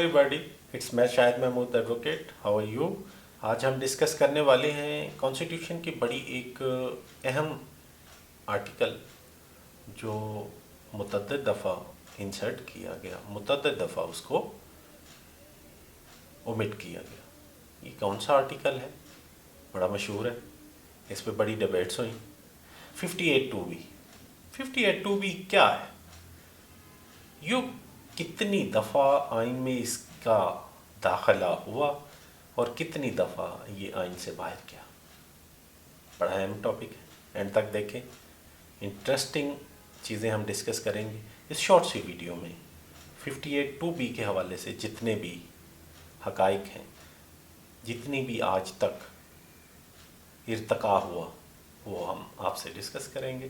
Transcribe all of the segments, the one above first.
Everybody, it's मैं Shahid Mahmood advocate. How are you? आज हम डिस्कस करने वाले हैं कॉन्स्टिट्यूशन की बड़ी एक अहम आर्टिकल जो मुतअद्दिद दफ़ा इंसर्ट किया गया, मुतअद्दिद दफ़ा उसको ओमिट किया गया। ये कौन सा आर्टिकल है? बड़ा मशहूर है, इस पे बड़ी डिबेट्स हुई। 58(2)(b 58(2)(b क्या है? यो कितनी दफ़ा आइन में इसका दाखिला हुआ और कितनी दफ़ा ये आइन से बाहर गया? बड़ा अहम टॉपिक है, एंड तक देखें, इंटरेस्टिंग चीज़ें हम डिस्कस करेंगे इस शॉर्ट सी वीडियो में। 58(2)(b के हवाले से जितने भी हकाइक हैं, जितनी भी आज तक इर्तका हुआ, वो हम आपसे डिस्कस करेंगे।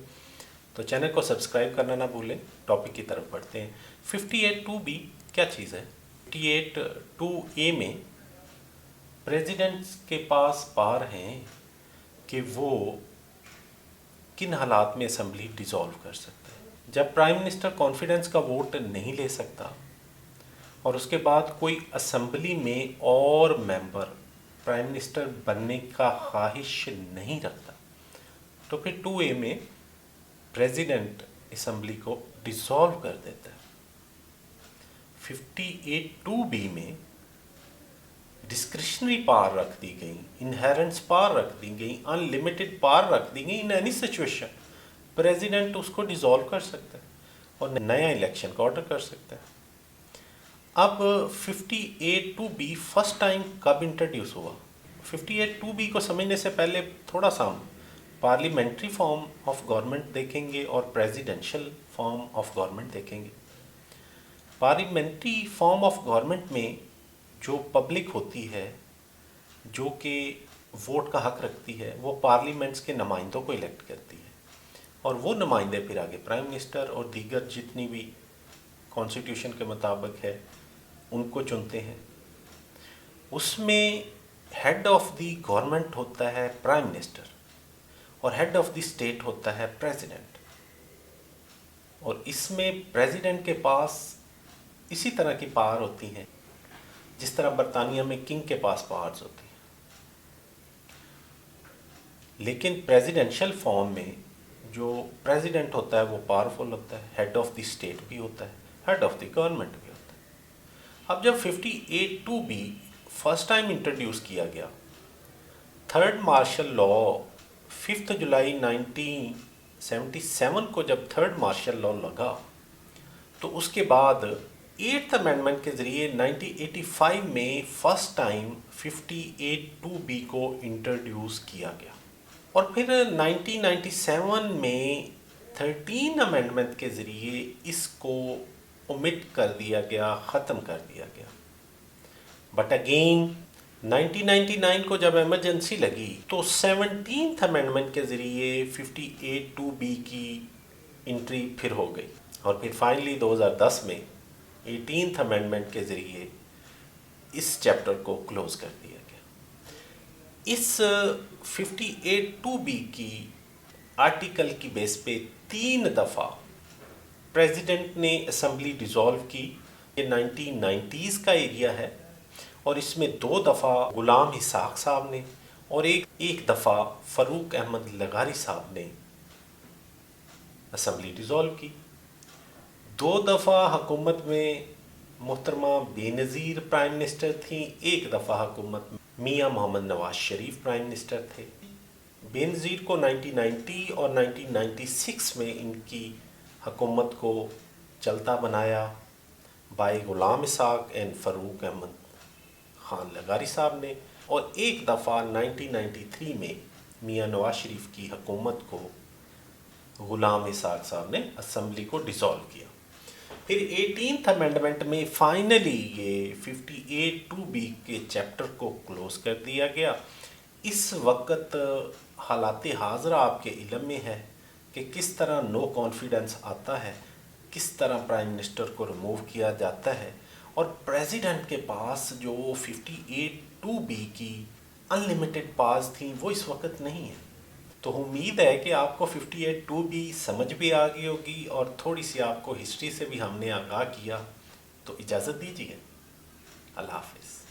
तो चैनल को सब्सक्राइब करना ना भूलें। टॉपिक की तरफ बढ़ते हैं। 58(2)(b क्या चीज़ है? 58(2)(a में प्रेसिडेंट के पास पावर हैं कि वो किन हालात में असम्बली डिसॉल्व कर सकता है। जब प्राइम मिनिस्टर कॉन्फिडेंस का वोट नहीं ले सकता और उसके बाद कोई असम्बली में और मेंबर प्राइम मिनिस्टर बनने का ख्वाहिश नहीं रखता, तो फिर 2A में प्रेसिडेंट असम्बली को डिसॉल्व कर देता है। 58(2)(b में डिस्क्रिशनरी पावर रख दी गई, इनहेरेंस पावर रख दी गई, अनलिमिटेड पावर रख दी गई। इन एनी सिचुएशन प्रेसिडेंट उसको डिसॉल्व कर सकता है और नया इलेक्शन का ऑर्डर कर सकता है। अब 58(2)(b फर्स्ट टाइम कब इंट्रोड्यूस हुआ? 58(2)(b को समझने से पहले थोड़ा सा हम पार्लियामेंट्री फॉर्म ऑफ गवर्नमेंट देखेंगे और प्रेसिडेंशियल फॉर्म ऑफ गवर्नमेंट देखेंगे। पार्लियामेंट्री फॉर्म ऑफ गवर्नमेंट में जो पब्लिक होती है, जो कि वोट का हक रखती है, वो पार्लियामेंट्स के नुमाइंदों को इलेक्ट करती है और वो नुमाइंदे फिर आगे प्राइम मिनिस्टर और दीगर जितनी भी कॉन्स्टिट्यूशन के मुताबिक है उनको चुनते हैं। उसमें हेड ऑफ द गवर्नमेंट होता है प्राइम मिनिस्टर और हेड ऑफ द स्टेट होता है प्रेसिडेंट। और इसमें प्रेसिडेंट के पास इसी तरह की पावर होती हैं जिस तरह बरतानिया में किंग के पास पावर्स होती हैं, लेकिन प्रेसिडेंशियल फॉर्म में जो प्रेसिडेंट होता है वो पावरफुल होता है, हेड ऑफ द स्टेट भी होता है, हेड ऑफ द गवर्नमेंट भी होता है। अब जब 58(2)(b फर्स्ट टाइम इंट्रोड्यूस किया गया, थर्ड मार्शल लॉ 5 जुलाई 1977 को जब थर्ड मार्शल लॉ लगा, तो उसके बाद 8th अमेंडमेंट के ज़रिए 1985 में फर्स्ट टाइम 58(2)(b को इंट्रोड्यूस किया गया और फिर 1997 में 13 अमेंडमेंट के ज़रिए इसको ओमिट कर दिया गया, ख़त्म कर दिया गया। बट अगेन 1999 को जब एमरजेंसी लगी तो 17th अमेंडमेंट के ज़रिए 58(2)(b की एंट्री फिर हो गई और फिर फाइनली 2010 में 18th अमेंडमेंट के ज़रिए इस चैप्टर को क्लोज कर दिया गया। इस 58(2)(b की आर्टिकल की बेस पे 3 दफ़ा प्रेसिडेंट ने असम्बली डिसॉल्व की। ये 1990s का एरिया है और इसमें 2 दफ़ा गुलाम इसहाक साहब ने और एक दफ़ा फ़ारूक अहमद लगारी साहब ने असम्बली डिसॉल्व की। 2 दफ़ा हुकूमत में मोहतरमा बेनज़ीर प्राइम मिनिस्टर थी, एक दफ़ा हुकूमत में मियाँ मोहम्मद नवाज शरीफ प्राइम मिनिस्टर थे। बेनज़ीर को 1990 और 1996 में इनकी हुकूमत को चलता बनाया बाई गुलाम इसहाक एंड फ़ारूक अहमद खान लगारी साहब ने, और एक दफ़ा 1993 में मियाँ नवाज शरीफ की हुकूमत को गुलाम इसहाक साहब ने असम्बली को डिसॉल्व किया। फिर 18th अमेंडमेंट में फाइनली ये 58(2)(b के चैप्टर को क्लोज कर दिया गया। इस वक्त हालात हाज़रा आपके इल्म में है कि किस तरह नो कॉन्फिडेंस आता है, किस तरह प्राइम मिनिस्टर को रिमूव किया जाता है और प्रेसिडेंट के पास जो 58(2)(b की अनलिमिटेड पावर्स थी वो इस वक्त नहीं है। तो उम्मीद है कि आपको 58(2)(b समझ भी आ गई होगी और थोड़ी सी आपको हिस्ट्री से भी हमने आगाह किया, तो इजाज़त दीजिए। اللہ حافظ.